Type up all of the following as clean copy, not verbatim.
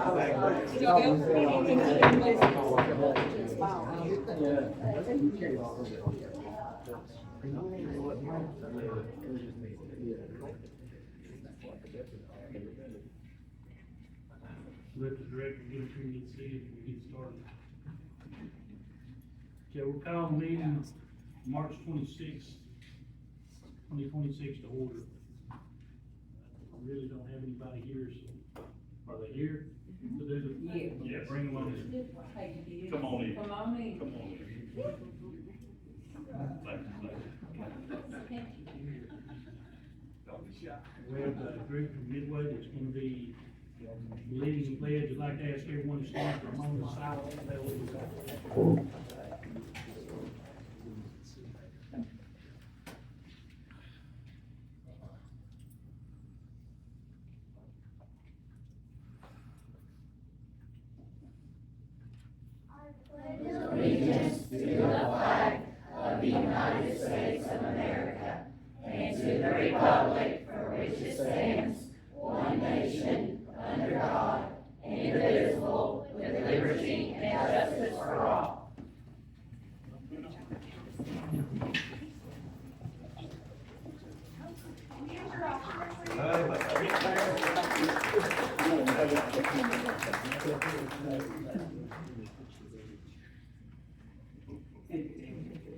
Let the director get through and see if we get started. Okay, we'll call the meeting March 26th, 2026 to order. We really don't have anybody here, so are they here to do the? Yeah, bring them on in. Come on in. Come on in. Come on in. We have a group from Midway that's gonna be leading the pledge. I'd like to ask everyone to stand for a moment of silence. Allegiance to the flag of the United States of America and to the republic for which it stands, one nation, under God, indivisible, with liberty and justice for all.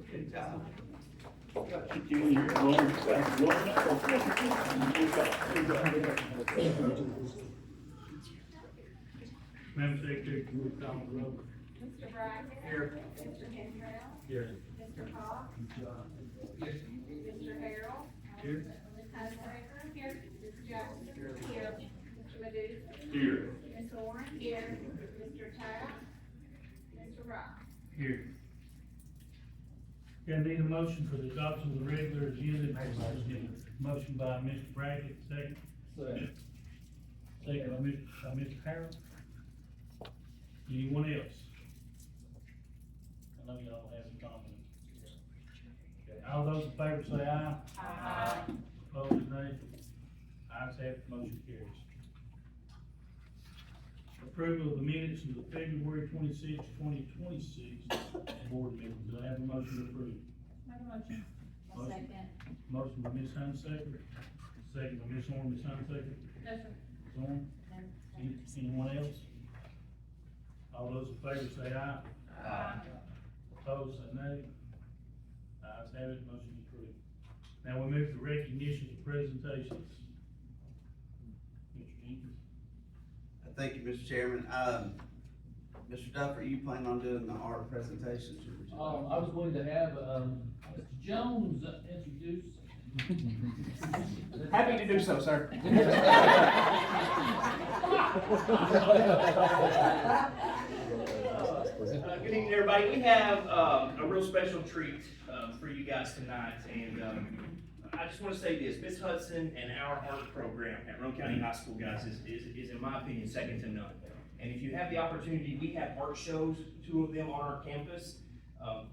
Good job. Madam Secretary, can we call the roll? Mr. Brackett. Here. Mr. Cantrell. Here. Mr. Cox. Mr. Harrell. Here. Ms. Hunsaker. Here. Mr. Jackson. Here. Mr. Medusa. Here. Ms. Warren. Here. Mr. Taft. Mr. Wright. Here. Okay, I need a motion for the adoption of the regular agenda. Motion by Mr. Brackett, second. Second by Mr. Harrell. Anyone else? I know y'all have some comments. Okay, all those in favor say aye. Aye. Opposed, nay. Ayes have it, motion carries. Approval of the minutes of the February 26, 2026 board meeting. Do I have a motion to approve? Make a motion. Motion. Second. Motion by Ms. Hunsaker, second by Ms. Horn. Ms. Hunsaker, No, sir. Ms. Horn. Anyone else? All those in favor say aye. Aye. Opposed, say nay. Ayes have it, motion is approved. Now we move to recognitions and presentations. Mr. Jenkins. Thank you, Mr. Chairman. Mr. Duff, are you planning on doing the art presentations? Or would you like- I was going to have, Mr. Jones introduce. Happy to do so, sir. Good evening, everybody. We have a real special treat for you guys tonight, and I just want to say this: Miss Hudson and our art program at Roane County High School, guys, is in my opinion second to none. And if you have the opportunity, we have art shows, 2 of them on our campus,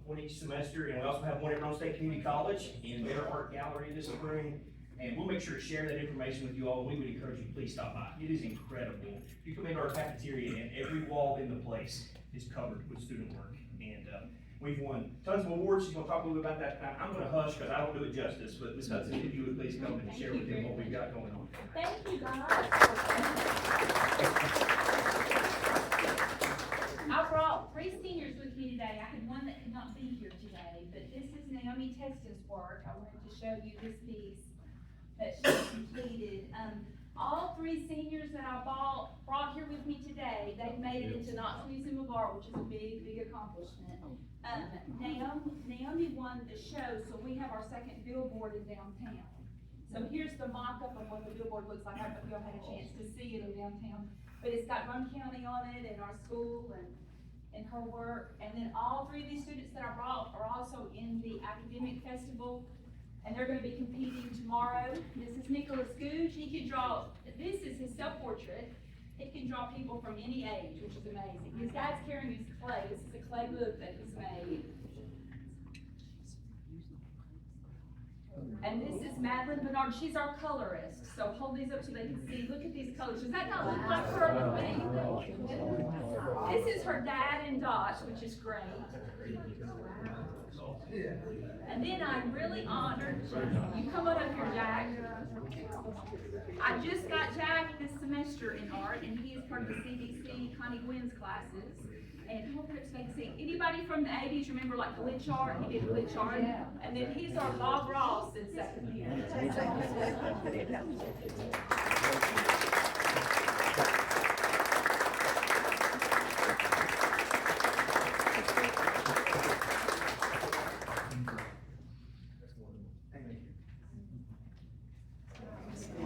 one each semester, and we also have one at Roane State Community College in their art gallery this spring. And we'll make sure to share that information with you all, and we would encourage you to please stop by. It is incredible. You come into our cafeteria, and every wall in the place is covered with student work. And we've won tons of awards. She's going to talk a little bit about that tonight. I'm going to hush because I don't do it justice, but Ms. Hudson, if you would please come and share with them what we've got going on. Thank you, guys. I brought 3 seniors with me today. I had one that could not be here today, but this is Naomi Teston's work. I wanted to show you this piece that she completed. All 3 seniors that I brought here with me today, they've made it into Knox Museum of Art, which is a big, big accomplishment. Naomi won the show, so we have our second billboard in downtown. So here's the mock-up of what the billboard looks like. I don't know if y'all had a chance to see it in downtown, but it's got Roane County on it and our school and her work. And then all 3 of these students that I brought are also in the academic festival, and they're gonna be competing tomorrow. This is Nicholas Googe. He can draw, this is his self-portrait. He can draw people from any age, which is amazing. His dad's carrying his clay. This is a clay book that he's made. And this is Madeline Bernard, she's our colorist, so hold these up so they can see, look at these colors, does that not look like her on the thing? This is her dad and Dot, which is great. And then I'm really honored, you come on up here, Jack. I just got Jack this semester in art, and he is part of the CBC Connie Gwynn's classes. And come over here so they can see, anybody from the 80s remember like glitch art? He did glitch art. And then he's our Bob Ross in second year. Want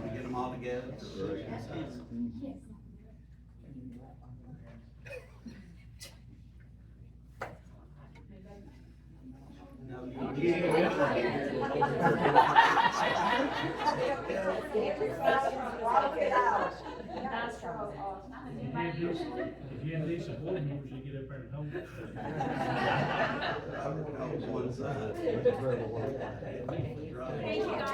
to get them all together? No, If you have these support members, you get up there and hold it. I was one side. Thank you guys.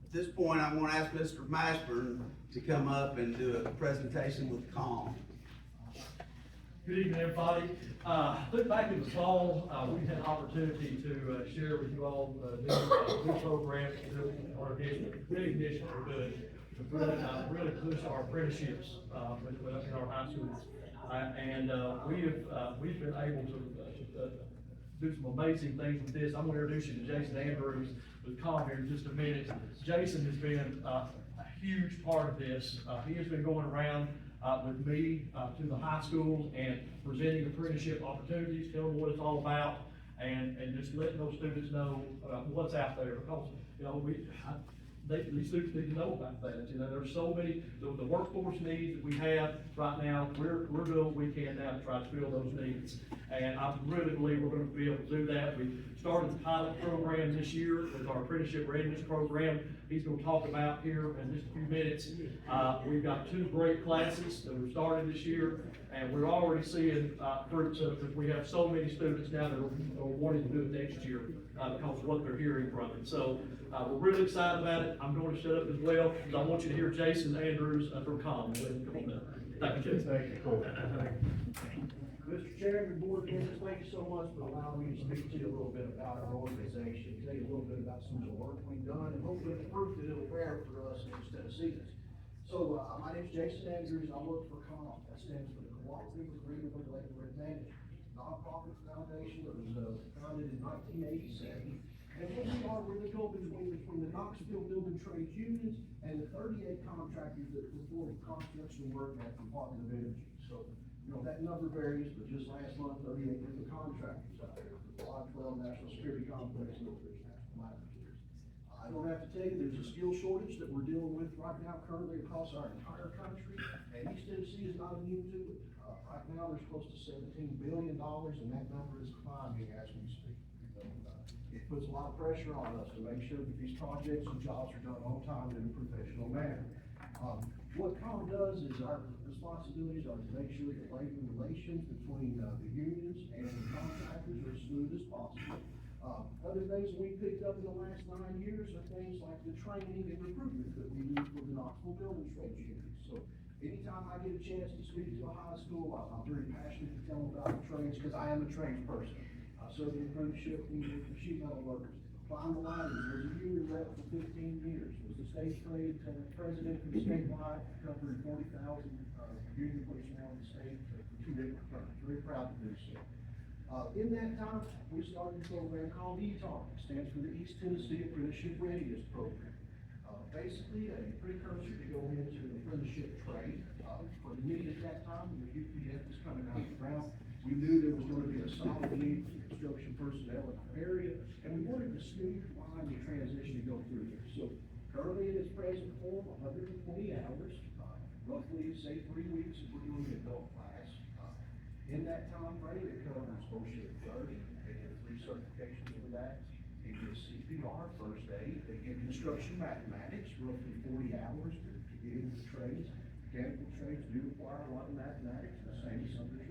At this point, I'm gonna ask Mr. Mashburn to come up and do a presentation with C.A.L.M. Good evening, everybody. Look back in the fall, we had an opportunity to share with you all new programs, recognition we're doing to really push our apprenticeships in our high schools. We've been able to do some amazing things with this. I'm gonna introduce you to Jason Andrews with C.A.L.M here in just a minute. Jason has been a huge part of this. He has been going around with me to the high schools and presenting apprenticeship opportunities, telling them what it's all about, and just letting those students know what's out there, because, you know, these students need to know about that. You know, there's so many, the workforce needs that we have right now, we're doing what we can now to try to fill those needs. And I really believe we're gonna be able to do that. We started the pilot program this year with our apprenticeship readiness program. He's gonna talk about here in just a few minutes. We've got 2 great classes that we've started this year, and we're already seeing fruits of, because we have so many students now that are wanting to do it next year because of what they're hearing from it. So we're really excited about it. I'm going to shut up as well, because I want you to hear Jason Andrews from C.A.L.M. Thank you, Jason. Thank you. Mr. Chairman, board members, thank you so much for allowing me to speak to you a little bit about our organization, tell you a little bit about some of the work we've done, and hopefully the fruit that it'll bear for us in East Tennessee. So, my name's Jason Andrews, I work for C.A.L.M. That stands for the Cooperative Agreement for Labor Advantage, nonprofit foundation that was founded in 1987. And what we are, we're the go-between the Knoxville Building Trades Unions and the 38 contractors that perform construction work at the Department of Energy. So, you know, that number varies, but just last month, 38 different contractors out there for the Lot 12 National Security Complex and the National Laboratories. I don't have to tell you, there's a skill shortage that we're dealing with right now currently across our entire country, and East Tennessee is not immune to it. Right now, there's close to $17 billion, and that number is climbing as we speak. It puts a lot of pressure on us to make sure that these projects and jobs are done on time and in a professional manner. What C.A.L.M does is our responsibilities are to make sure that labor relations between the unions and the contractors are as smooth as possible. Other things that we picked up in the last 9 years are things like the training and recruitment that we use for the Knoxville Building Trades Union. So anytime I get a chance to speak to a high school, I'm very passionate to tell them about the trades, because I am a trades person. I served in apprenticeship with sheet metal workers. Climbed the ladders, was a union rep for 15 years, was the state trade president for the statewide, covering 40,000 union personnel in the state for 2 different firms. Very proud to do so. In that time, we started a program called ETAR. It stands for the East Tennessee Apprenticeship Readiness Program. Basically a precursor to go into the apprenticeship trade. For the need at that time, when the UPF was coming out of the ground, we knew there was going to be a solid need for construction personnel in our area, and we wanted to streamline the transition to go through here. So currently in its present form, 120 hours, roughly say 3 weeks if we're doing the adult class. In that time frame, it covers OSHA 30, They get 3 certifications for that. They get CPR, first aid, they get construction mathematics, roughly 40 hours to get into the trades. Mechanical trades do require a lot of mathematics, the same as some of the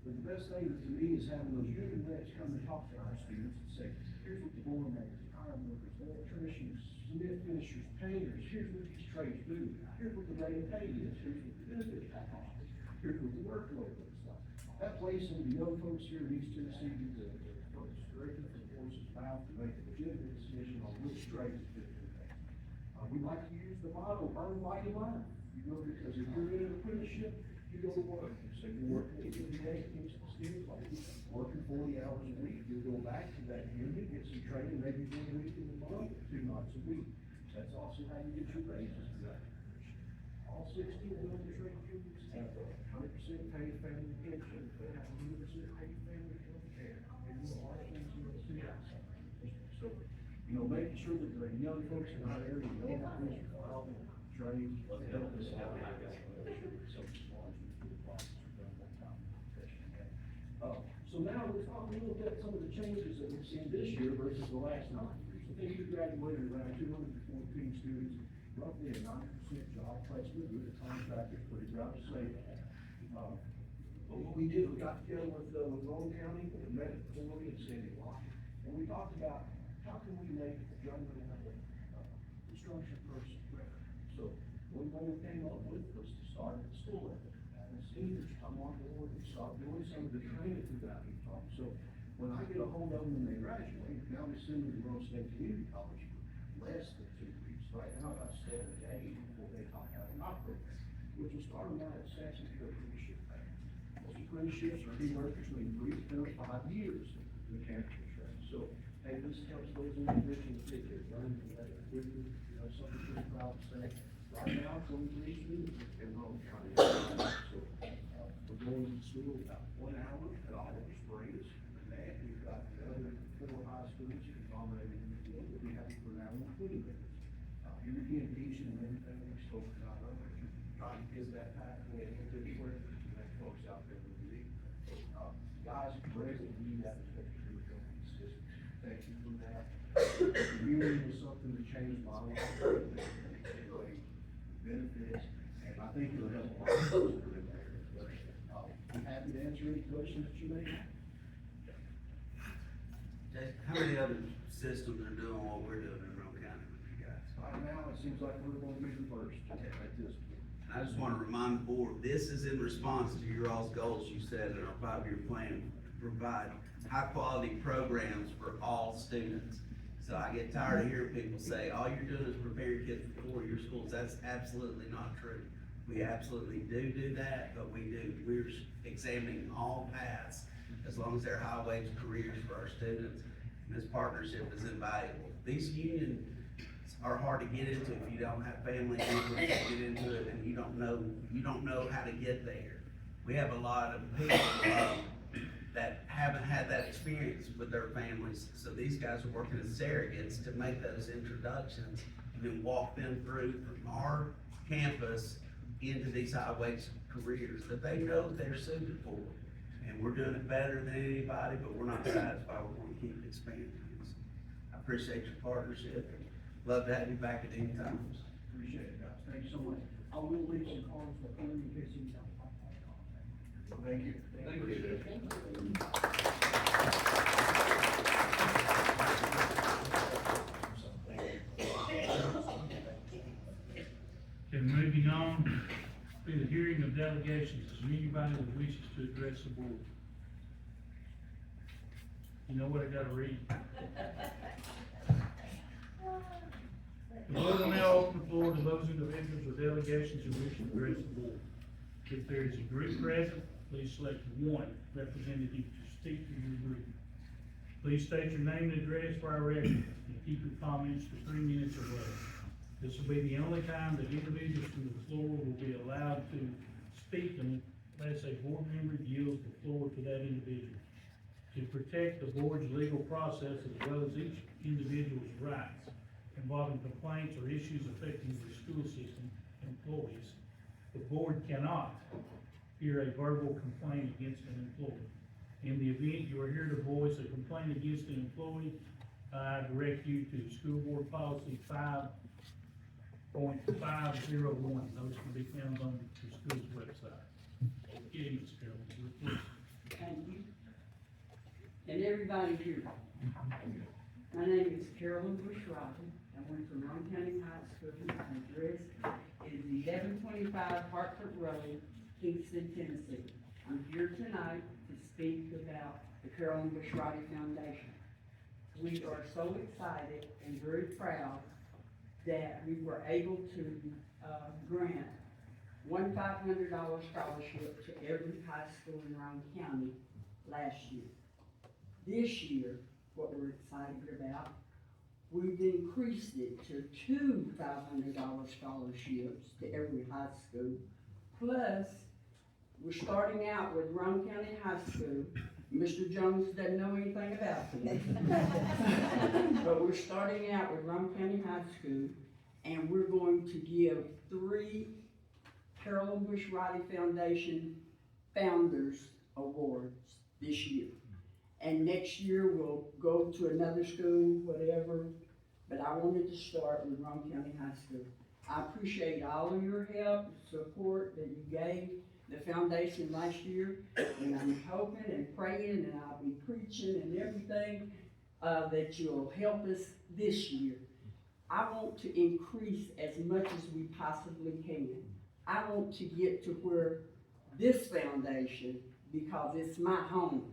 but the best thing to me is having those union reps come and talk to our students and say, here's what the board makers, iron workers, electricians, cement finishers, painters, here's what these trades do. Here's what the rate of pay is, here's what the benefit package is, here's what the workload looks like. That plays into the young folks here in East Tennessee, get the director from the horse's mouth to make a legitimate decision on which trades fit their pay. We like to use the motto, earn while you learn. You know, because if you're in an apprenticeship, you go to work. So you're working 8 days, working 40 hours a week. You go back to that union, get some training, maybe 1 week in the month, 2 nights a week. That's also how you get your raises. All 16 of the trade unions have 100% paid family pension. They have 100% paid family health care. They do a lot of things in the city. So, you know, making sure that the young folks in our area know how to use our trade, help us out. So now let's talk a little bit some of the changes that we've seen this year versus the last 9 years. I think we graduated around 214 students, roughly a 90% job placement with the contractors, pretty proud to say that. But what we did, we got together with Roane County, with the medical authority and Sandy Lock, and we talked about how can we make the younger construction person better. So one thing we came up with was to start at the school level. Seniors come on board and start doing some of the training that we taught. So when I get a hold of them when they graduate, now we send them to Roane State Community College for less than 2 weeks. Right now, about 7 to 8 before they talk out in our program, which will start them out at Sassy apprenticeship. Those apprenticeships are anywhere between 3 to 5 years in mechanical trade. So, hey, this helps those individuals get their learning better quickly. You know, something pretty proud to say. Right now, 23 students in Roane County. So, we're going to school about 1 hour at all the springs. And then we've got the other 4 high schools accommodated in the field. We have for now 20 minutes. Here again, teaching and everything we spoke about earlier, trying to get that pathway into the work to make folks out there in the league. Guys, Greg, we need that to make sure we're going consistent. Thank you for that. Community was something that changed my life. Benefits, and I think it'll help a lot of folks that live there. But, I'm happy to answer any questions that you may have. Jason, how many other systems are doing what we're doing in Roane County with you guys? Right now, it seems like we're going to be the first at this point. I just want to remind the board, this is in response to your all's goals you set in our 5-year plan to provide high-quality programs for all students. So I get tired of hearing people say, all you're doing is preparing kids for 4-year schools. That's absolutely not true. We absolutely do that, but we're examining all paths as long as they're high-wage careers for our students. And this partnership is invaluable. These unions are hard to get into if you don't have family members to get into it and you don't know how to get there. We have a lot of people, that haven't had that experience with their families. So these guys are working as surrogates to make those introductions and then walk them through from our campus into these high-wage careers that they know they're suited for. And we're doing it better than anybody, but we're not satisfied. We want to keep expanding. I appreciate your partnership. Love to have you back at any time. Appreciate it, guys. Thank you so much. I will leave some cards for you in case you. Thank you. Thank you. Okay, moving on to the hearing of delegations. Is there anybody that wishes to address the board? You know what I gotta read? The board will now open the floor to those individuals or delegations who wish to address the board. If there is a group present, please select one representative to speak to your group. Please state your name and address for our record and keep your comments to 3 minutes or less. This will be the only time that individuals from the floor will be allowed to speak unless a board member yields the floor to that individual. To protect the board's legal process as well as each individual's rights involving complaints or issues affecting the school system employees, the board cannot hear a verbal complaint against an employee. In the event you are here to voice a complaint against an employee, I direct you to School Board Policy 5.501. Those can be found on the school's website. Okay, Ms. Carroll, please. Thank you. And everybody here. My name is Carolyn Bushrocker. I went to Roane County High School. My address is 1125 Hartford Road, Kingston, Tennessee. I'm here tonight to speak about the Carolyn Bushrocker Foundation. We are so excited and very proud that we were able to grant one $500 scholarship to every high school in Roane County last year. This year, what we're excited about, we've increased it to two $500 scholarships to every high school. Plus, we're starting out with Roane County High School. Mr. Jones doesn't know anything about this. But we're starting out with Roane County High School, and we're going to give 3 Carolyn Bush Riley Foundation Founders Awards this year. And next year, we'll go to another school, whatever, but I wanted to start with Roane County High School. I appreciate all of your help, support that you gave the foundation last year, and I'm hoping and praying, and I'll be preaching and everything, that you'll help us this year. I want to increase as much as we possibly can. I want to get to where this foundation, because it's my home,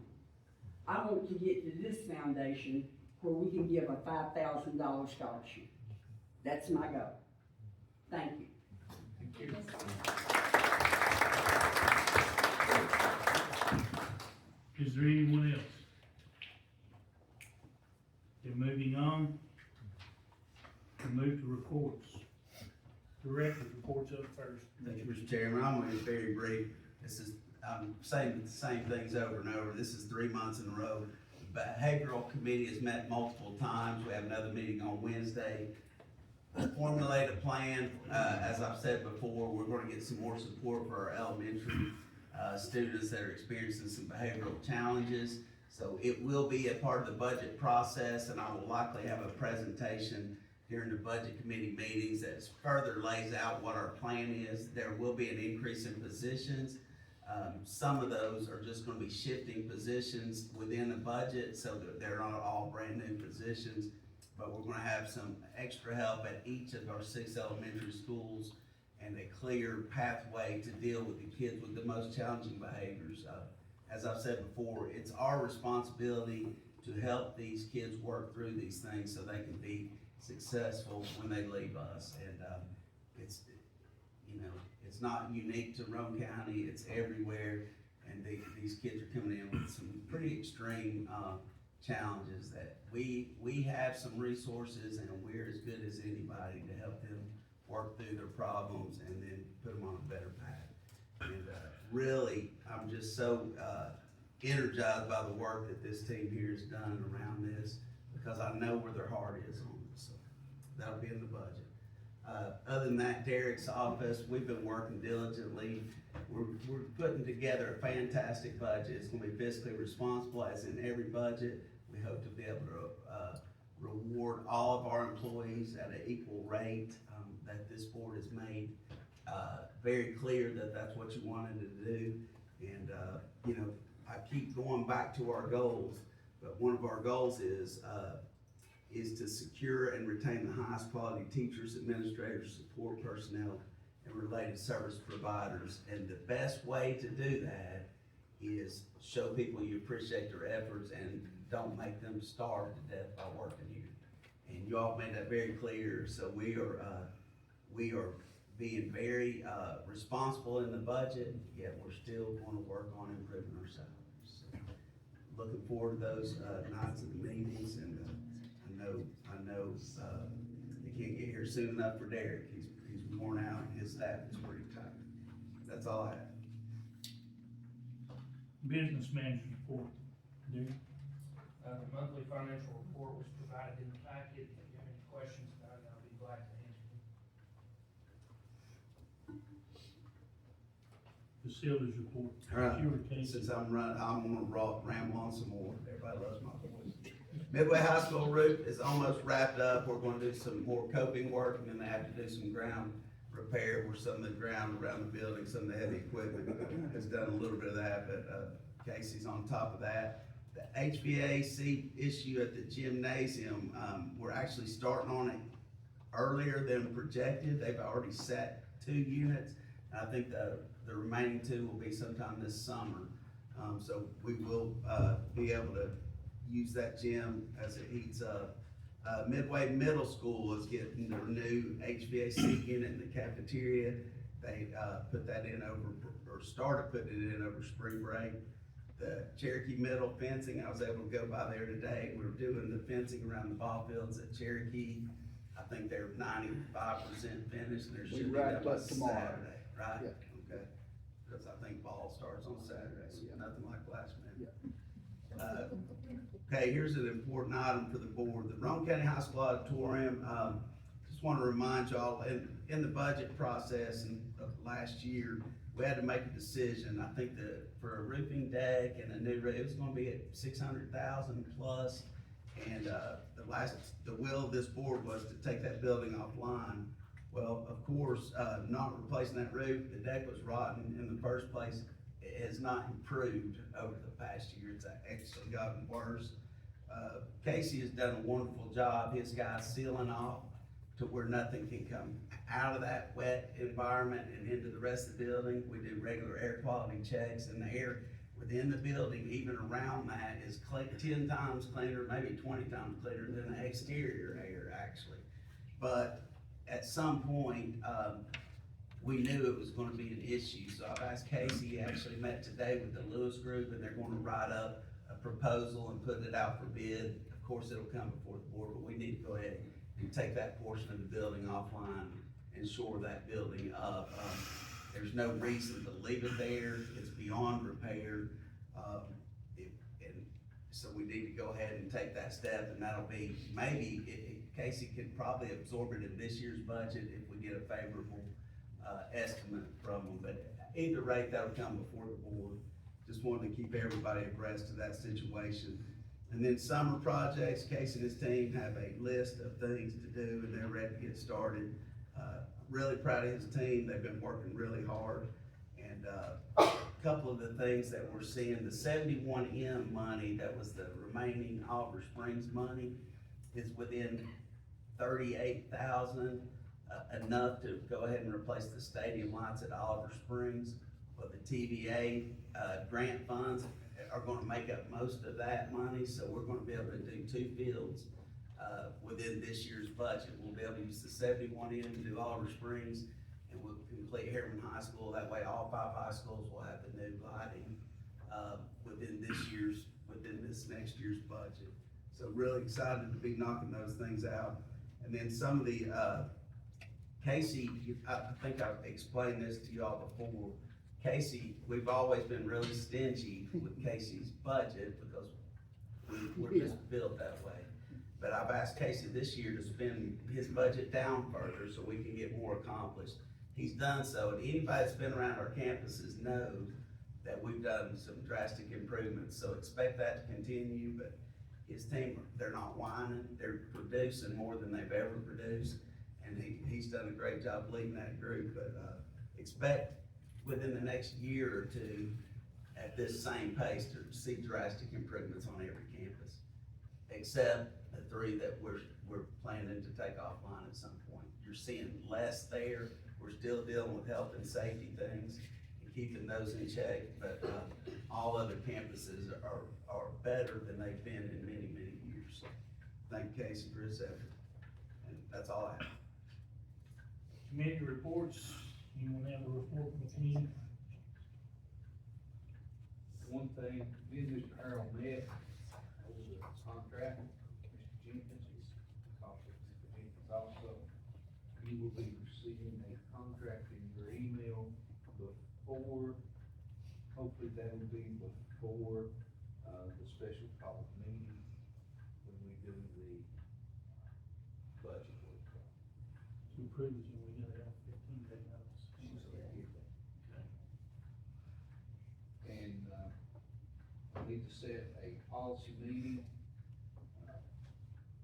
I want to get to this foundation where we can give a $5,000 scholarship. That's my goal. Thank you. Is there anyone else? Then moving on, we move to reports. Director, reports up first. Thank you, Mr. Chairman. I'm going to be very brief. I'm saying the same things over and over. This is 3 months in a row. The Behavioral Committee has met multiple times. We have another meeting on Wednesday. Formulate a plan. As I've said before, we're going to get some more support for our elementary students that are experiencing some behavioral challenges. So it will be a part of the budget process, and I will likely have a presentation during the budget committee meetings that further lays out what our plan is. There will be an increase in positions. Some of those are just gonna be shifting positions within the budget, so that they're not all brand new positions. But we're gonna have some extra help at each of our 6 elementary schools and a clear pathway to deal with the kids with the most challenging behaviors. As I've said before, it's our responsibility to help these kids work through these things so they can be successful when they leave us. And it's, you know, it's not unique to Roane County, it's everywhere. And these kids are coming in with some pretty extreme challenges that we have some resources, and we're as good as anybody to help them work through their problems and then put them on a better path. And really, I'm just so energized by the work that this team here has done around this, because I know where their heart is on this. So that'll be in the budget. Other than that, Derek's office, we've been working diligently. We're putting together a fantastic budget. It's gonna be fiscally responsible, as in every budget. We hope to be able to reward all of our employees at an equal rate, that this board has made very clear that that's what you wanted to do. And you know, I keep going back to our goals, but one of our goals is to secure and retain the highest quality teachers, administrators, support personnel, and related service providers. And the best way to do that is show people you appreciate their efforts and don't make them starve to death by working here. And you all made that very clear. So we are being very responsible in the budget, yet we're still going to work on improving our salaries. So looking forward to those nights of the meetings, and I know they can't get here soon enough for Derek. He's worn out, and his staff is pretty tired. That's all I have. Business manager report. Derek? The monthly financial report was provided in the packet. If you have any questions about it, I'll be glad to answer them. facilities report. All right, Sure, Casey. since I'm gonna ramble on some more, everybody loves my voice. Midway High School roof is almost wrapped up, we're gonna do some more coping work, and then they have to do some ground repair, where some of the ground around the building, some of the heavy equipment has done a little bit of that, but, Casey's on top of that. The HVAC issue at the gymnasium, we're actually starting on it earlier than projected, they've already set 2 units. I think the remaining 2 will be sometime this summer. So we will, be able to use that gym as it heats up. Midway Middle School is getting their new HVAC unit in the cafeteria. They, put that in or started putting it in over spring break. The Cherokee Middle fencing, I was able to go by there today. We're doing the fencing around the ball fields at Cherokee. I think they're 95% finished, and they're We shooting wrap up by up tomorrow. Saturday, right? Yeah. Okay, because I think ball starts on Saturday, so nothing like last minute. Okay, here's an important item for the board, the Roane County High School Auditorium, just wanna remind y'all, in the budget process of last year, we had to make a decision. I think that for a roofing deck and a new roof, it was gonna be at 600,000 plus. And, the will of this board was to take that building offline. Well, of course, not replacing that roof, the deck was rotten in the first place. It has not improved over the past year, it's actually gotten worse. Casey has done a wonderful job, his guys sealing off to where nothing can come out of that wet environment and into the rest of the building. We do regular air quality checks, and the air within the building, even around that, is 10 times cleaner, maybe 20 times cleaner than the exterior air, actually. But at some point, we knew it was gonna be an issue, so I've asked Casey, he actually met today with the Lewis Group, and they're gonna write up a proposal and put it out for bid. Of course, it'll come before the board, but we need to go ahead and take that portion of the building offline and shore that building up. There's no reason to leave it there, it's beyond repair. And so we need to go ahead and take that step, and that'll be, maybe, Casey could probably absorb it in this year's budget if we get a favorable, estimate from them, but either rate, that'll come before the board. Just wanted to keep everybody abreast of that situation. And then summer projects, Casey and his team have a list of things to do, and they're ready to get started. Really proud of his team, they've been working really hard. And, a couple of the things that we're seeing, the 71M money, that was the remaining Oliver Springs money, is within 38,000, enough to go ahead and replace the stadium lights at Oliver Springs. But the TVA, grant funds are gonna make up most of that money, so we're gonna be able to do 2 fields, within this year's budget. We'll be able to use the 71M to do Oliver Springs, and we'll complete Harriman High School. That way, all 5 high schools will have the new lighting, within this next year's budget. So really excited to be knocking those things out. And then some of the, Casey, I think I've explained this to y'all before. Casey, we've always been really stingy with Casey's budget because we're just built that way. But I've asked Casey this year to spend his budget down further so we can get more accomplished. He's done so, and anybody that's been around our campuses knows that we've done some drastic improvements. So expect that to continue, but his team, they're not whining, they're producing more than they've ever produced. And he's done a great job leading that group, but, expect within the next year or 2 at this same pace to see drastic improvements on every campus. Except the 3 that we're planning to take offline at some point. You're seeing less there, we're still dealing with health and safety things and keeping those in check, but, all other campuses are better than they've been in many, many years. Thank Casey for his effort, and that's all I have. Committee reports, anyone have a report from the committee? One thing, me and Mr. Harold met over the contract, Mr. Jenkins is talking to Mr. Jenkins also. You will be receiving a contract in your email before, hopefully that will be before, the special call meeting when we do the budget workshop. To approve it, we gotta have 15 day notice. need to set a policy meeting,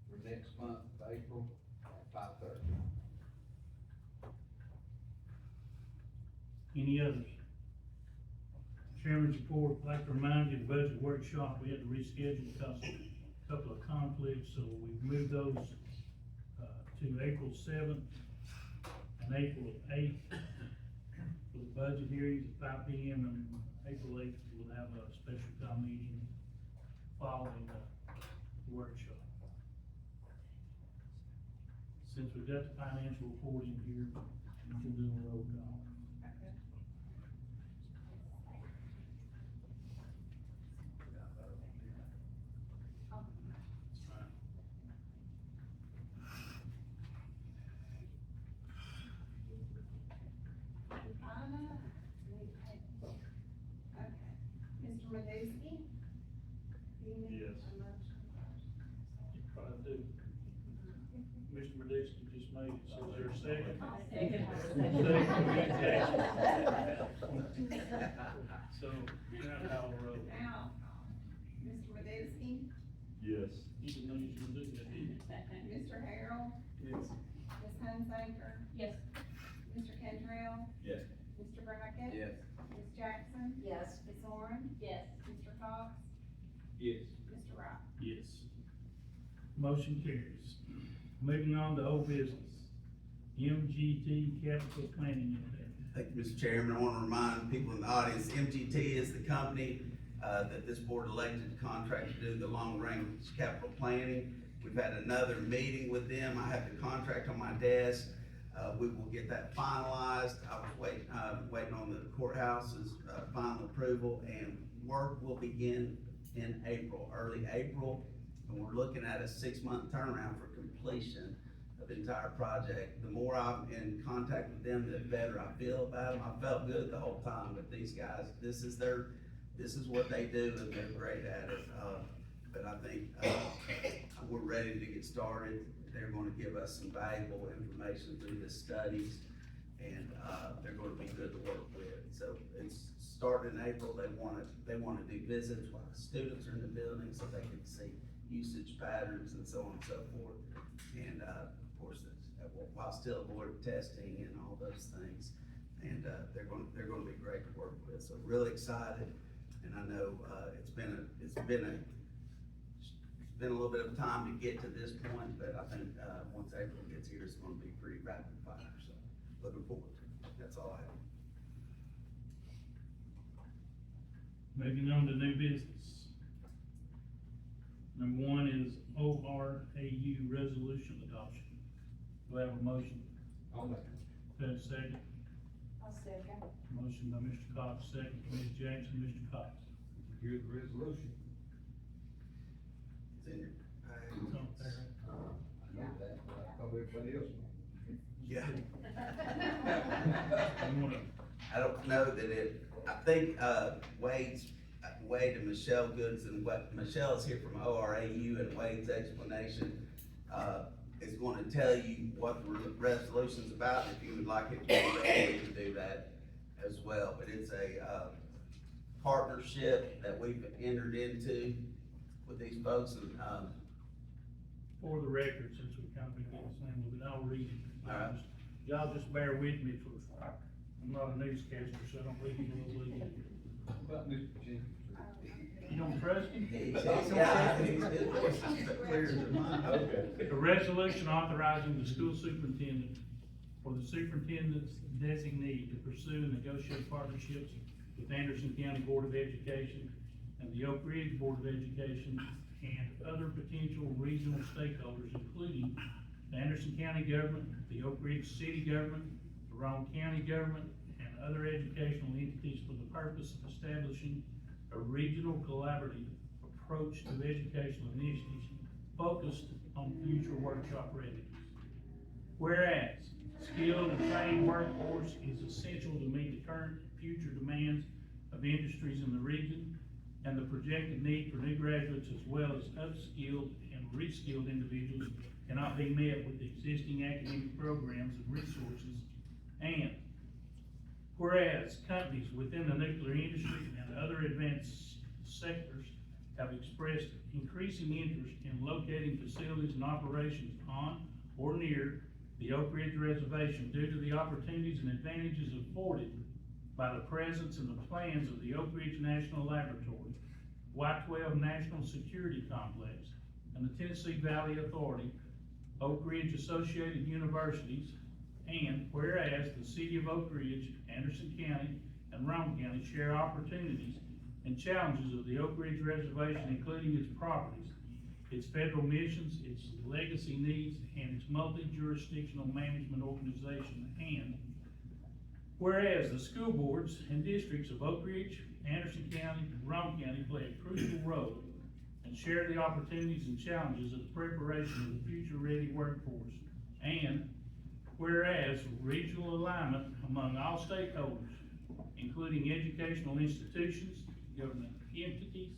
for next month of April at 5:30. Any others? Chairman's report, I'd like to remind you, the budget workshop, we had to reschedule because of a couple of conflicts, so we've moved those, to April 7th and April 8th for the budget hearings at 5 p.m. and April 8th, we'll have a special town meeting following the workshop. Since we've got the financial report in here, we can do a roll call. Mr. Meduski? Yes. Probably do. Mr. Meduski just made it, so is there a second? So, you're not out of the road. Now, Mr. Meduski? Yes. You didn't know you should do that, did you? Mr. Harrell? Yes. Ms. Hunsaker? Yes. Mr. Cantrell? Yes. Mr. Brackett? Yes. Ms. Jackson? Yes. Ms. Oren? Yes. Mr. Cox? Yes. Mr. Wright? Yes. Motion carries. Moving on to old business. MGT Capital Planning Index. Thank you, Mr. Chairman. I want to remind people in the audience, MGT is the company that this board elected to contract to do the long-range capital planning. We've had another meeting with them. I have the contract on my desk. We will get that finalized. I was waiting on the courthouse's final approval, and work will begin in April, early April. And we're looking at a 6-month turnaround for completion of the entire project. The more I'm in contact with them, the better I feel about them. I felt good the whole time, but these guys, this is what they do, and they're great at it. But I think, we're ready to get started. They're gonna give us some valuable information through the studies, and, they're gonna be good to work with. So it's starting in April. They wanna do visits while the students are in the building, so they can see usage patterns and so on and so forth. And, of course, while still avoid testing and all those things. And, they're gonna be great to work with. So really excited. And I know, it's been a little bit of time to get to this point, but I think, once April gets here, it's gonna be pretty rapid fire. So looking forward to it. That's all I have. Moving on to new business. Number 1 is ORAU resolution adoption. Do I have a motion? I'll make it. Do I have a second? I'll second. Motion by Mr. Cox, second by Ms. Jackson. Mr. Cox. Here's the resolution. It's in your It's on there. I know that, but I thought everybody else knew. Yeah. You wanna, I don't know that I think, Wade and Michelle Goods, and Michelle is here from ORAU, and Wade's explanation, is gonna tell you what the resolution's about. If you would like it to be read, we can do that as well. But it's a, partnership that we've entered into with these folks, and, for the record, since we kind of been getting this thing, but I'll read it. All right. Y'all just bear with me I'm not a newscaster, so I don't read it a little bit. What about Mr. Jenkins? You don't trust me? his voice is clear as mine. A resolution authorizing the school superintendent or the superintendent's designee to pursue and negotiate partnerships with Anderson County Board of Education and the Oak Ridge Board of Education and other potential regional stakeholders, including the Anderson County government, the Oak Ridge City government, the Roane County government, and other educational entities for the purpose of establishing a regional collaborative approach to educational initiatives focused on future workshop readiness. Whereas, skilled and trained workforce is essential to meet the current and future demands of industries in the region, and the projected need for new graduates as well as upskilled and reskilled individuals cannot be met with the existing academic programs and resources. And whereas companies within the nuclear industry and other advanced sectors have expressed increasing interest in locating facilities and operations on or near the Oak Ridge Reservation due to the opportunities and advantages afforded by the presence and the plans of the Oak Ridge National Laboratory, Y-12 National Security Complex, and the Tennessee Valley Authority, Oak Ridge Associated Universities, and whereas the city of Oak Ridge, Anderson County, and Roane County share opportunities and challenges of the Oak Ridge Reservation, including its properties, its federal missions, its legacy needs, and its multi-jurisdictional management organization, and whereas the school boards and districts of Oak Ridge, Anderson County, and Roane County play a crucial role and share the opportunities and challenges of the preparation of the future-ready workforce, and whereas regional alignment among all stakeholders, including educational institutions, government entities,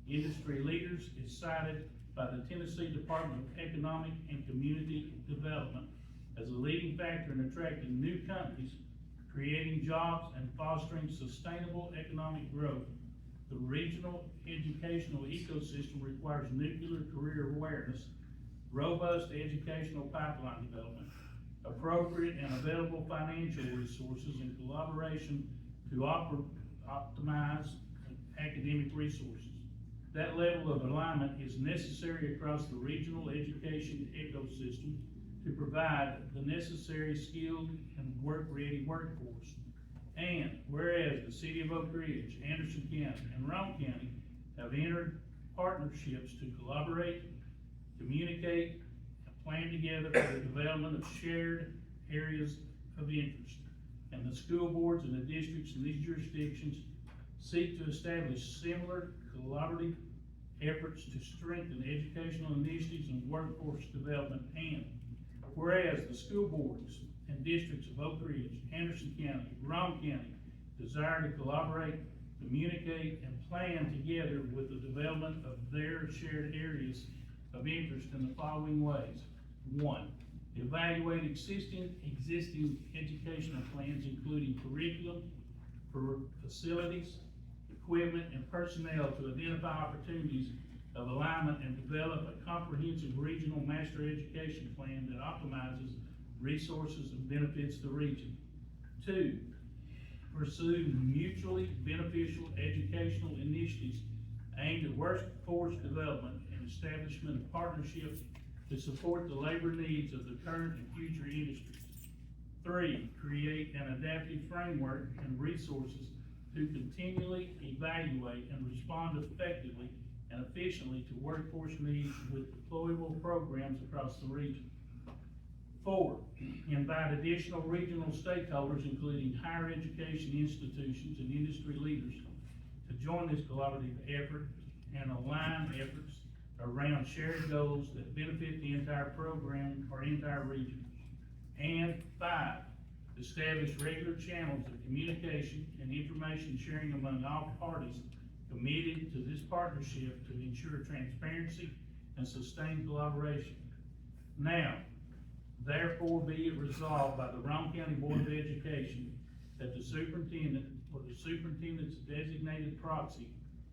industry leaders, is cited by the Tennessee Department of Economic and Community Development as a leading factor in attracting new companies, creating jobs, and fostering sustainable economic growth. The regional educational ecosystem requires nuclear career awareness, robust educational pipeline development, appropriate and available financial resources, and collaboration to optimize academic resources. That level of alignment is necessary across the regional education ecosystem to provide the necessary skilled and work-ready workforce. And whereas the city of Oak Ridge, Anderson County, and Roane County have entered partnerships to collaborate, communicate, and plan together for the development of shared areas of interest. And the school boards and the districts in these jurisdictions seek to establish similar collaborative efforts to strengthen educational initiatives and workforce development. And whereas the school boards and districts of Oak Ridge, Anderson County, Roane County desire to collaborate, communicate, and plan together with the development of their shared areas of interest in the following ways. 1, evaluate existing educational plans, including curriculum, for facilities, equipment, and personnel to identify opportunities of alignment and develop a comprehensive regional master education plan that optimizes resources and benefits the region. 2, pursue mutually beneficial educational initiatives aimed at workforce development and establishment of partnerships to support the labor needs of the current and future industries. 3, create an adaptive framework and resources to continually evaluate and respond effectively and efficiently to workforce needs with deployable programs across the region. 4, invite additional regional stakeholders, including higher education institutions and industry leaders, to join this collaborative effort and align efforts around shared goals that benefit the entire program or entire region. And 5, establish regular channels of communication and information sharing among all parties committed to this partnership to ensure transparency and sustained collaboration. Now, therefore be it resolved by the Roane County Board of Education that the superintendent or the superintendent's designated proxy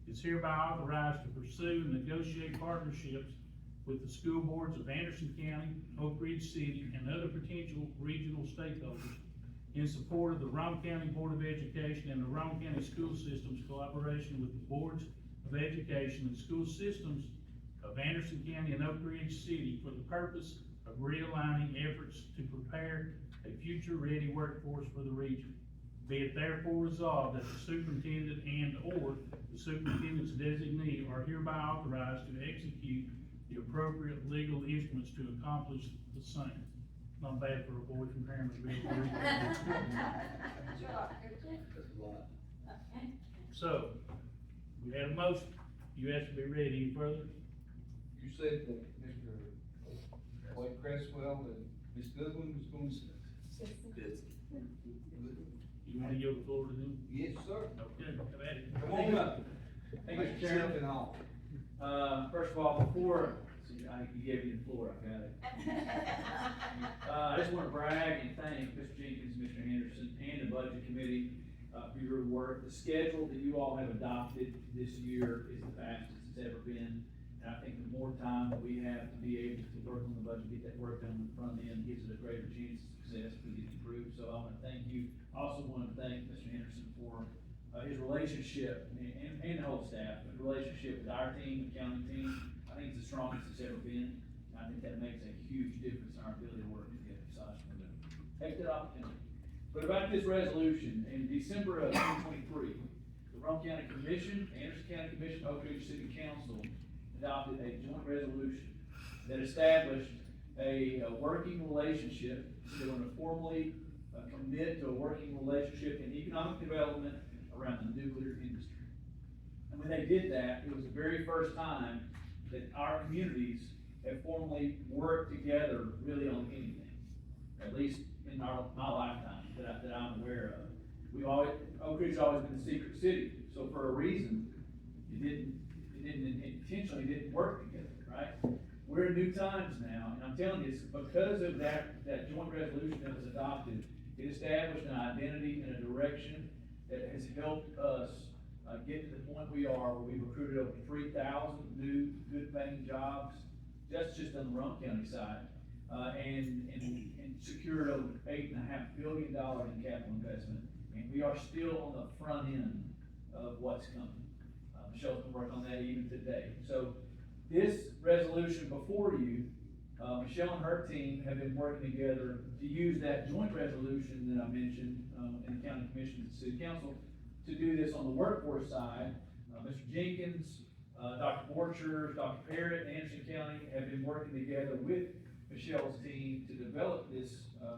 is hereby authorized to pursue and negotiate partnerships with the school boards of Anderson County, Oak Ridge City, and other potential regional stakeholders in support of the Roane County Board of Education and the Roane County School Systems collaboration with the boards of education and school systems of Anderson County and Oak Ridge City for the purpose of realigning efforts to prepare a future-ready workforce for the region. Be it therefore resolved that the superintendent and/or the superintendent's designee are hereby authorized to execute the appropriate legal instruments to accomplish the same. Not bad for a boy from Harrisville. So, we had a motion. You asked to be read any further? You said that Mr. Wade Cresswell and Ms. Goodwin was going to. You wanna yield the floor to them? Yes, sir. Okay, have at it. Come on up. Thank you, Mr. Chairman. And all. First of all, before, you gave me the floor, I got it. I just want to brag and thank Mr. Jenkins, Mr. Anderson, and the Budget Committee for your work. The schedule that you all have adopted this year is the fastest it's ever been. And I think the more time that we have to be able to work on the budget, get that work done on the front end, gives it a greater chance of success to get improved. So I want to thank you. I also want to thank Mr. Henderson for his relationship and the whole staff, his relationship with our team, the county team. I think it's the strongest it's ever been. And I think that makes a huge difference in our ability to work together. So I just want to take that opportunity. But about this resolution, in December of 2023, the Roane County Commission, Anderson County Commission, Oak Ridge City Council adopted a joint resolution that established a working relationship. They're going to formally commit to a working relationship in economic development around the nuclear industry. And when they did that, it was the very first time that our communities have formally worked together really on anything, at least in my lifetime that I'm aware of. Oak Ridge has always been a secret city, so for a reason, it intentionally didn't work together, right? We're in new times now, and I'm telling you, it's because of that joint resolution that was adopted, it established an identity and a direction that has helped us get to the point we are, where we've recruited over 3,000 new good paying jobs, just on the Roane County side, and secured over $8.5 billion in capital investment, and we are still on the front end of what's coming. Michelle's been working on that even today. So this resolution before you, Michelle and her team have been working together to use that joint resolution that I mentioned in the county commission and the city council to do this on the workforce side. Mr. Jenkins, Dr. Borcher, Dr. Parrott, and Anderson County have been working together with Michelle's team to develop this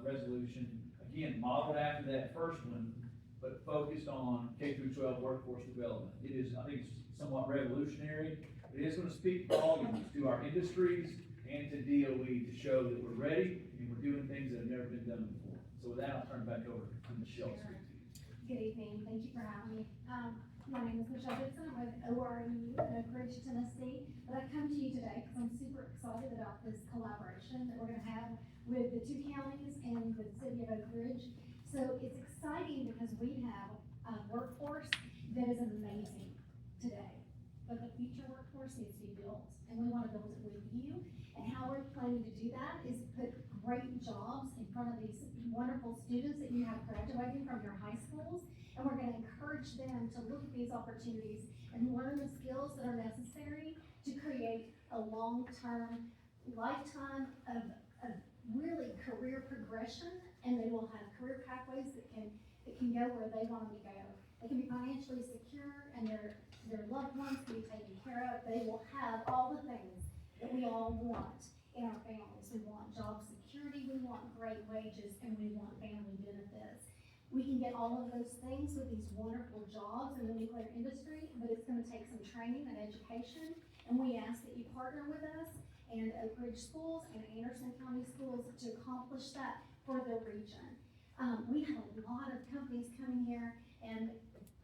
resolution, again, modeled after that first one, but focused on K-12 workforce development. It is, I think it's somewhat revolutionary. It is going to speak volumes to our industries and to DOE to show that we're ready and we're doing things that have never been done before. So with that, I'll turn it back over to Michelle. Good evening, thank you for having me. My name is Michelle Dixon, I'm with ORU in Oak Ridge, Tennessee. But I come to you today because I'm super excited about this collaboration that we're gonna have with the two counties and the city of Oak Ridge. So it's exciting because we have a workforce that is amazing today. But the future workforce needs to be built, and we wanna build it with you. And how we're planning to do that is put great jobs in front of these wonderful students that you have graduating from your high schools. And we're gonna encourage them to look at these opportunities and learn the skills that are necessary to create a long-term lifetime of really career progression. And they will have career pathways that can go where they want them to go. They can be financially secure, and their loved ones can be taken care of. They will have all the things that we all want in our families. We want job security, we want great wages, and we want family benefits. We can get all of those things with these wonderful jobs in the nuclear industry, but it's gonna take some training and education. And we ask that you partner with us and Oak Ridge Schools and Anderson County Schools to accomplish that for the region. We have a lot of companies coming here, and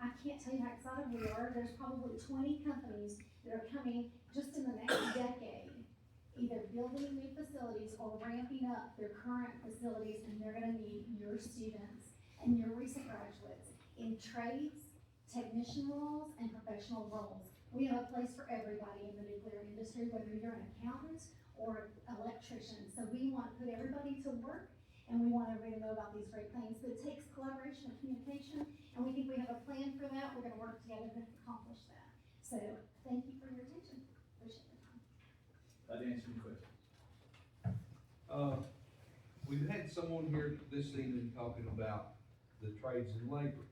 I can't tell you how excited we are. There's probably 20 companies that are coming just in the next decade, either building new facilities or ramping up their current facilities, and they're gonna need your students and your recent graduates in trades, technician roles, and professional roles. We have a place for everybody in the nuclear industry, whether you're an accountant or electrician. So we want to put everybody to work, and we want everybody to know about these great things. But it takes collaboration and communication, and we think we have a plan for that. We're gonna work together to accomplish that. So thank you for your attention. Appreciate your time. That answers your question. We've had someone here this evening talking about the trades and labor.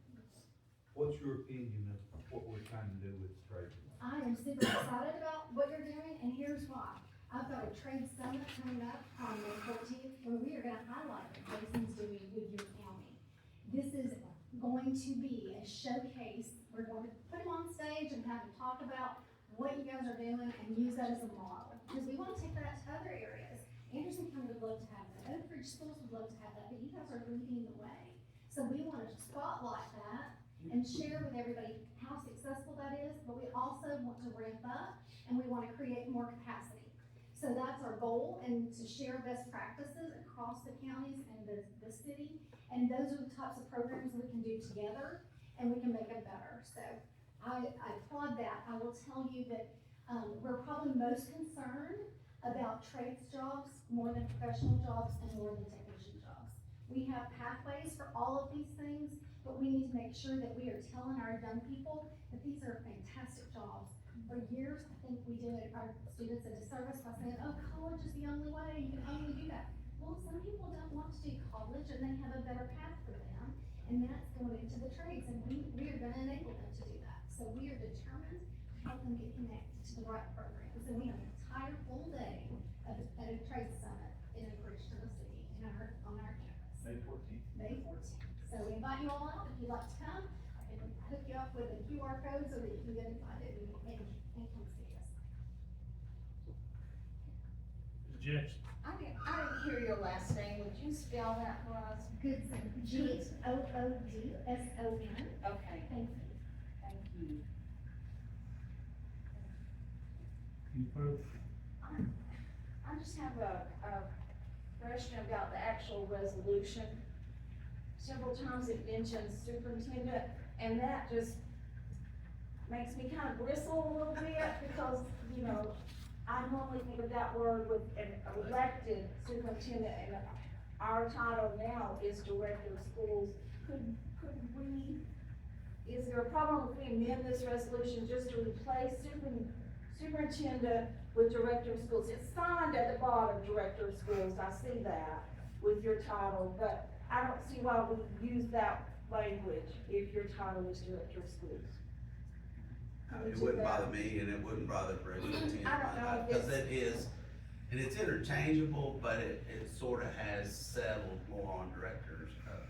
What's your opinion of what we're trying to do with the trades? I am super excited about what you're doing, and here's why. I've got a trade summit coming up on May 14th, where we are gonna highlight what Jason's doing with your county. This is going to be a showcase. We're going to put him on stage and have him talk about what you guys are doing and use that as a model. Because we wanna take that to other areas. Anderson County would love to have that. Oak Ridge Schools would love to have that, but you guys are leading the way. So we want to spotlight that and share with everybody how successful that is, but we also want to ramp up and we want to create more capacity. So that's our goal, and to share best practices across the counties and the city. And those are the types of programs we can do together, and we can make them better. So I applaud that. I will tell you that We're probably most concerned about trades jobs more than professional jobs and more than technician jobs. We have pathways for all of these things, but we need to make sure that we are telling our young people that these are fantastic jobs. For years, I think we did our students a disservice by saying, oh, college is the only way, you can only do that. Well, some people don't want to do college and they have a better path for them, and that's going into the trades, and we are gonna enable them to do that. So we are determined to help them get connected to the right programs, and we have an entire full day at a trade summit in Oak Ridge, Tennessee, on our campus. May 14th. May 14th. So we invite you all out, if you'd like to come, I can hook you up with a QR code so that you can get invited and come see us. Ms. Jackson. I didn't hear your last name, would you spell that for us? Goodson, Goodson. Okay, Thank you. thank you. Any further? I just have a question about the actual resolution. Several times it mentions superintendent, and that just makes me kind of bristle a little bit, because, you know, I normally think of that word with an elected superintendent, and our title now is director of schools. Could we, is there a problem if we amend this resolution just to replace superintendent with director of schools? It's signed at the bottom, director of schools, I see that with your title, but I don't see why we use that language if your title is director of schools. It wouldn't bother me, and it wouldn't bother President I don't know if because it is, and it's interchangeable, but it sort of has settled more on director of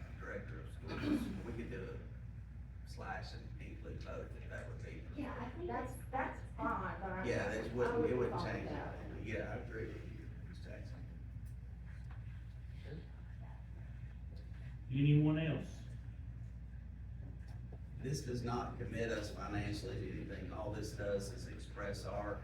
schools. We could do a slash and include both, if that would be. Yeah, I think That's fine, but I. Yeah, it I wouldn't follow change that. it. Yeah, I agree with you, Ms. Jackson. Anyone else? This does not commit us financially to anything. All this does is express our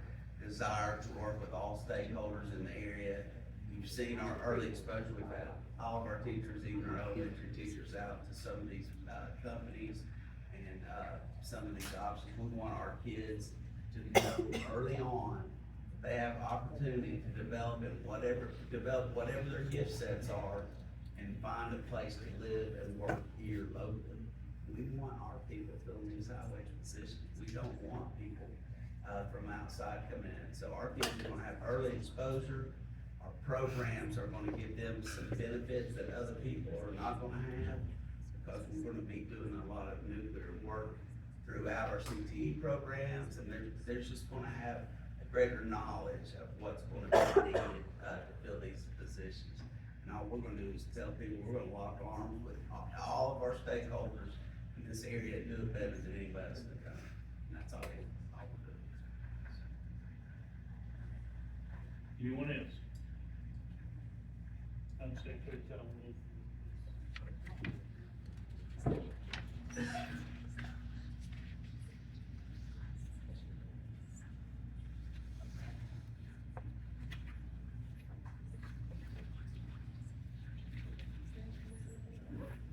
desire to work with all stakeholders in the area. You've seen our early exposure. We've had all of our teachers, even our elementary teachers, out to some of these companies and some of these options. We want our kids to know early on they have opportunity to develop whatever their gift sets are, and find a place to live and work here locally. We want our people filling these high-wage positions. We don't want people from outside coming in. So our kids are gonna have early exposure. Our programs are gonna give them some benefits that other people are not gonna have, because we're gonna be doing a lot of nuclear work throughout our CTE programs, and they're just gonna have a greater knowledge of what's gonna be needed to fill these positions. And all we're gonna do is tell people we're gonna lock arms with all of our stakeholders in this area and do it better than anybody else in the country. And that's all we're doing. Anyone else? I'm Secretary, tell me.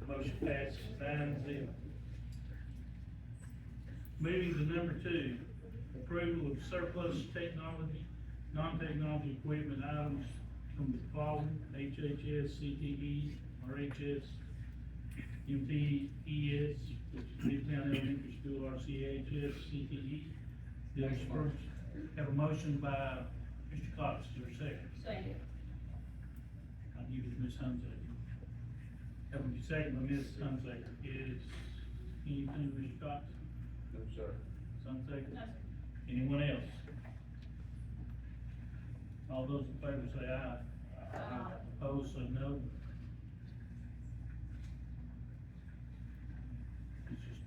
Motion passes 9-0. Moving to number 2, approval of surplus technology, non-technology equipment items from the following: HHS, CTE, RHS, MTES, which is Midtown Elementary School, RCHS, CTE. There's first, have a motion by Mr. Cox, is there a second? Second. I'll give it to Ms. Hunsaker. Have a second by Ms. Hunsaker. Is anything, Mr. Cox? No, sir. Hunsaker? No, sir. Anyone else? All those in favor say aye. Aye. Opposed, say no. It's just,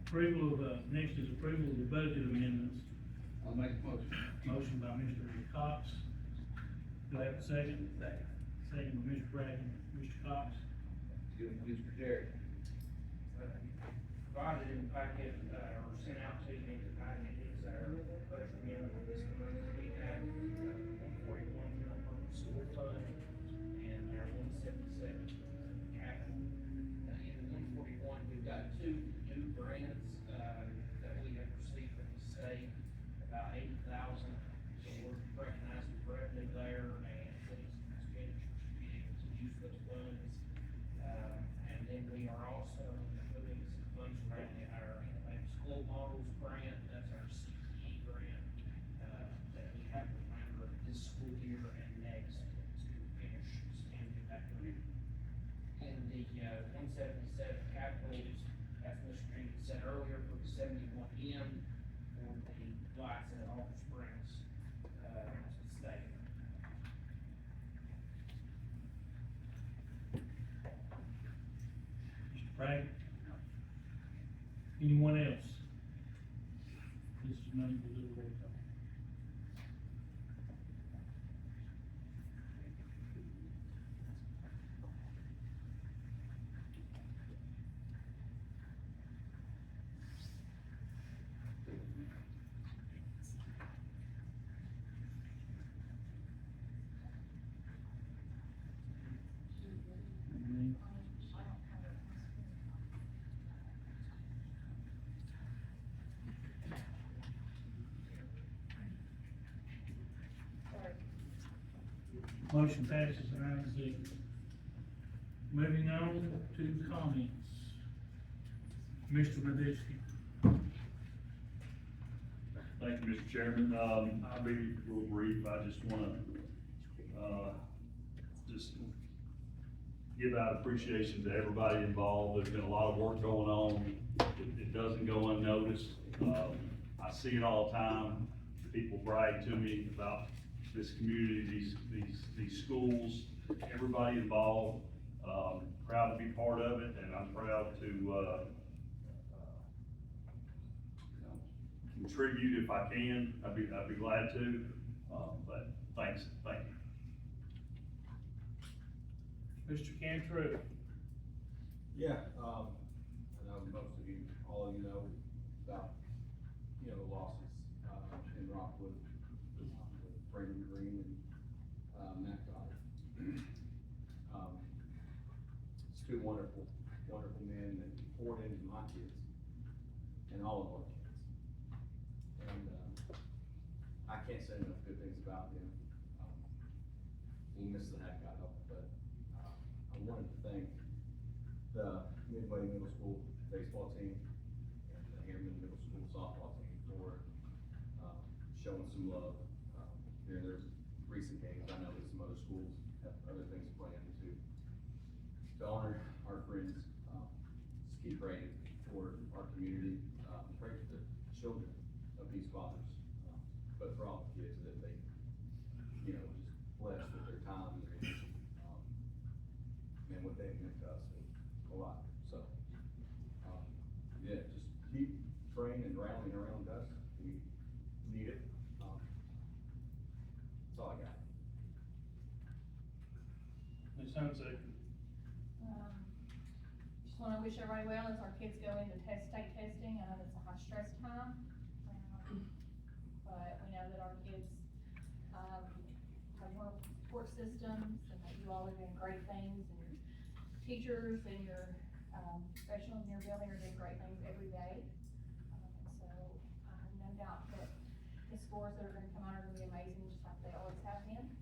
approval of, next is approval of the budget amendments. I'll make a motion. Motion by Mr. Cox. Do I have a second? Second. Second by Mr. Bracken. Mr. Cox? Give it to Mr. Jerry. Provided in the packet, or sent out to me, the packet is our budget amendment for this month. We have 141 from the school fund, and our 177 capital. In the 141, we've got 177 capitals, as Mr. Jenkins said earlier, for the 71M, and the lights at Alder Springs, stadium. Mr. Bragg? Anyone else? This is money for Little Road Call. Motion passes 9-0. Moving on to comments. Mr. Radisky. Thank you, Mr. Chairman. I'll be real brief. I just wanna, just give out appreciation to everybody involved. There's been a lot of work going on. It doesn't go unnoticed. I see it all the time. People brag to me about this community, these schools, everybody involved. Proud to be part of it, and I'm proud to, contribute if I can. I'd be glad to, but thank you. Mr. Cantrell. Yeah, I know most of you, all of you know about, the losses, in Rockwood, with Brandon Green and, Matt Goddard. It's two wonderful men that poured into my kids and all of our kids. And, I can't say enough good things about them. We'll miss the heck out of it, but, I wanted to thank the Midway Middle School baseball team and the Harriman Middle School softball team for, showing some love, during their recent games. I know that some other schools have other things planned to honor our friends, keep praying for our community, pray for the children of these fathers, but for all the kids that they, just blessed with their time and their energy, and what they meant to us a lot. So, yeah, just keep praying and rallying around us. We need it. That's all I got. Ms. Hunsaker. Just wanna wish everybody well as our kids go into state testing. I know it's a high stress time. But we know that our kids, have wonderful support systems and that you all are doing great things, and your teachers and your, professionals in your building are doing great things every day. So I have no doubt that the scores that are gonna come out are gonna be amazing, just like they always have been.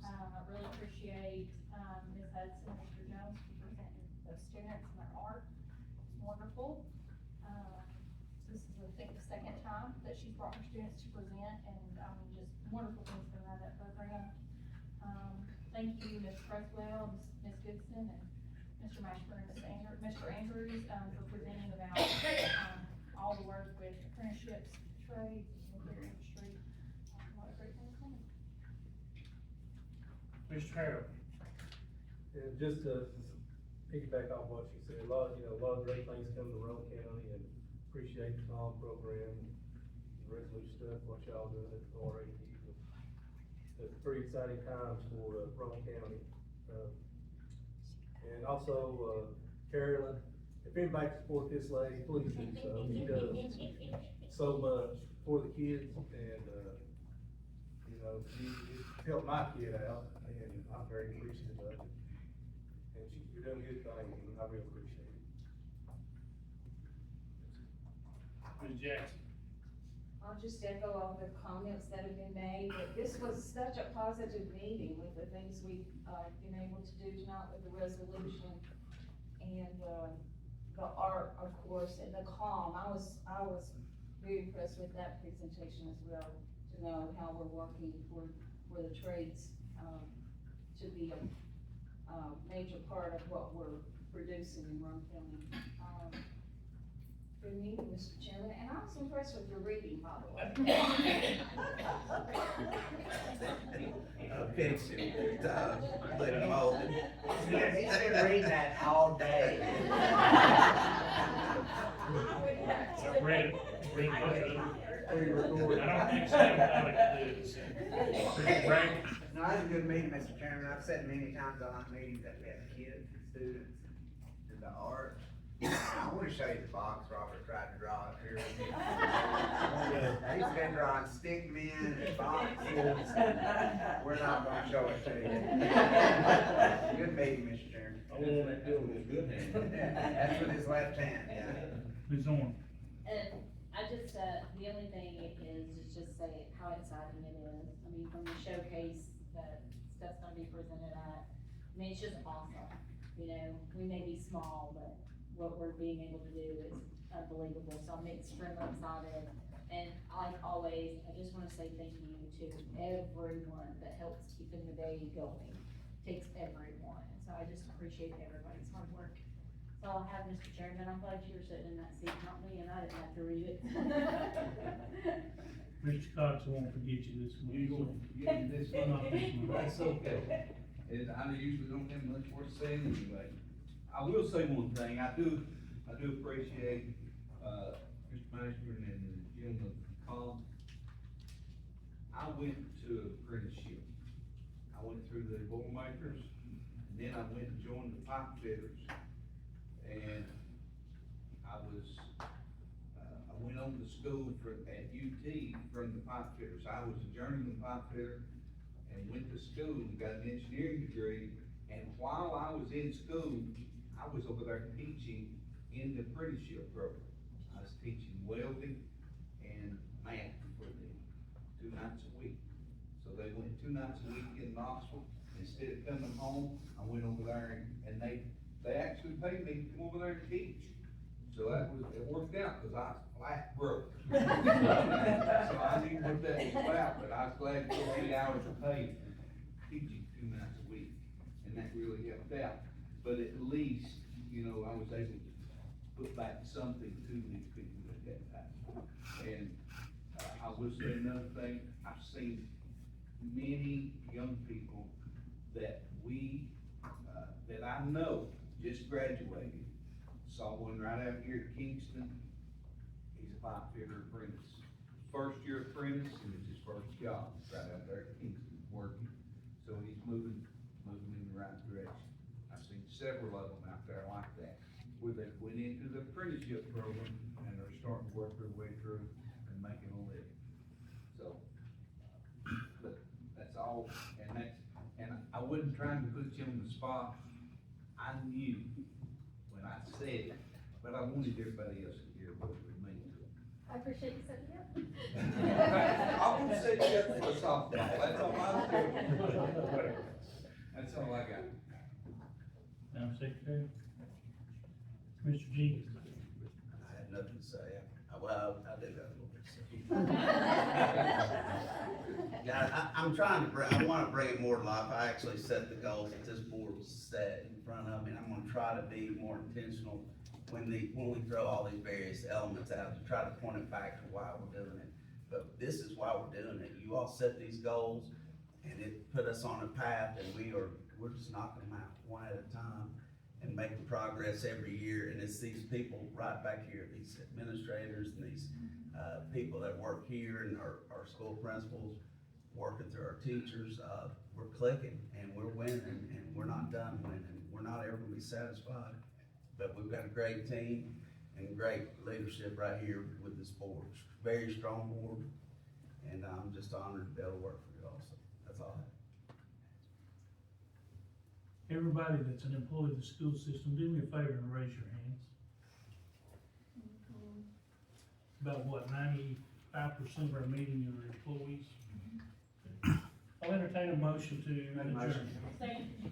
I really appreciate, Ms. Hudson and Mr. Jones for presenting those students and their art. It's wonderful. This is, I think, the second time that she's brought her students to present, and, just wonderful things coming out of that program. Thank you, Ms. Creswell, Ms. Goodson, and Mr. Mashburn, and Mr. Andrews, for presenting about, all the work with apprenticeships, trades, nuclear industry. What a great thing coming. Mr. Harold. And just to piggyback off what she said, a lot of great things come to Roane County, and appreciate the C.A.L.M program, and the Resolute stuff, what y'all doing at the RAU. It's pretty exciting times for, Roane County. And also, Carolyn, if anybody can support this lady, please do so. She does so much for the kids, and, she helped my kid out, and I'm very appreciative of it. And you're doing good things, and I really appreciate it. Ms. Jackson. I'll just echo all the comments that have been made, but this was such a positive meeting with the things we've, been able to do tonight with the resolution. And, the art, of course, and the C.A.L.M. I was very impressed with that presentation as well, to know how we're working for the trades, to be major part of what we're producing in Roane County. Good meeting, Mr. Chairman, and I was impressed with your reading, by the way. I pinched him 3 times, let him hold it. He's been reading that all day. I've read it, I don't think so, Right? No, it was a good meeting, Mr. Chairman. I've said many times on our meetings that we have kids and students in the art. I wanna show you the box Robert tried to draw up here. He's been drawing stick men and boxes. We're not gonna show it to you. Good meeting, Mr. Chairman. I want that bill with his good hand. That's with his left hand, yeah. Who's on? And I just, the only thing is just say how exciting it is. I mean, from the showcase that stuff's gonna be presented at, I mean, it's just awesome. You know, we may be small, but what we're being able to do is unbelievable, so I'm extremely excited. And like always, I just wanna say thank you to everyone that helps keeping the day going. Takes everyone, so I just appreciate everybody's hard work. That's all I have, Mr. Chairman. I'm glad you were sitting in that seat, not me, and I didn't have to read it. Mr. Cox, I won't forget you this month. You gonna get me this one? Not this month. That's okay. I usually don't have much more to say anyway. I will say one thing, I do appreciate, Mr. Mashburn and the gentleman from C.A.L.M. I went to an apprenticeship. I went through the Boilermakers, and then I went and joined the pipe fitters. And I went on to school at UT from the pipe fitters. I was a journeyman pipe fitter and went to school and got an engineering degree. And while I was in school, I was over there teaching in the apprenticeship program. I was teaching welding and math for them 2 nights a week. So they went 2 nights a week in Knoxville. Instead of coming home, I went over there and they actually paid me to come over there and teach. So it worked out, cause I was flat broke. So I knew what that was about, but I was glad to get 8 hours of pay for teaching 2 nights a week, and that really helped out. But at least, you know, I was able to put back something to these people at that time. And, I will say another thing, I've seen many young people that that I know just graduated. Saw one right out here at Kingston. He's a pipe fitter apprentice. First year apprentice, and it's his first job, right out there at Kingston, working. So he's moving in the right direction. I've seen several of them out there like that, where they went into the apprenticeship program and are starting to work their way through and making a living. So, but that's all, and I wasn't trying to put you on the spot. I knew when I said it, but I wanted everybody else to hear what it would mean to them. I appreciate you setting me up. I won't set you up for a softball, that's all I was doing. That's all I got. Madam Secretary? Mr. Jenkins? I had nothing to say. Well, I do have a little bit to say. Yeah, I'm trying to I wanna bring it more to life. I actually set the goals that this board was set in front of me, and I'm gonna try to be more intentional when we throw all these various elements out, to try to point it back to why we're doing it. But this is why we're doing it. You all set these goals, and it put us on a path, and we're just knocking them out one at a time and making progress every year. And it's these people right back here, these administrators and these people that work here, and our school principals, working through our teachers, we're clicking and we're winning, and we're not done winning. We're not ever gonna be satisfied, but we've got a great team and great leadership right here with this board. Very strong board, and I'm just honored to be able to work for you also. That's all I have. Everybody that's an employee of the school system, do me a favor and raise your hands. About what, 95% of our meeting are employees? I'll entertain a motion to adjourn. Thank you.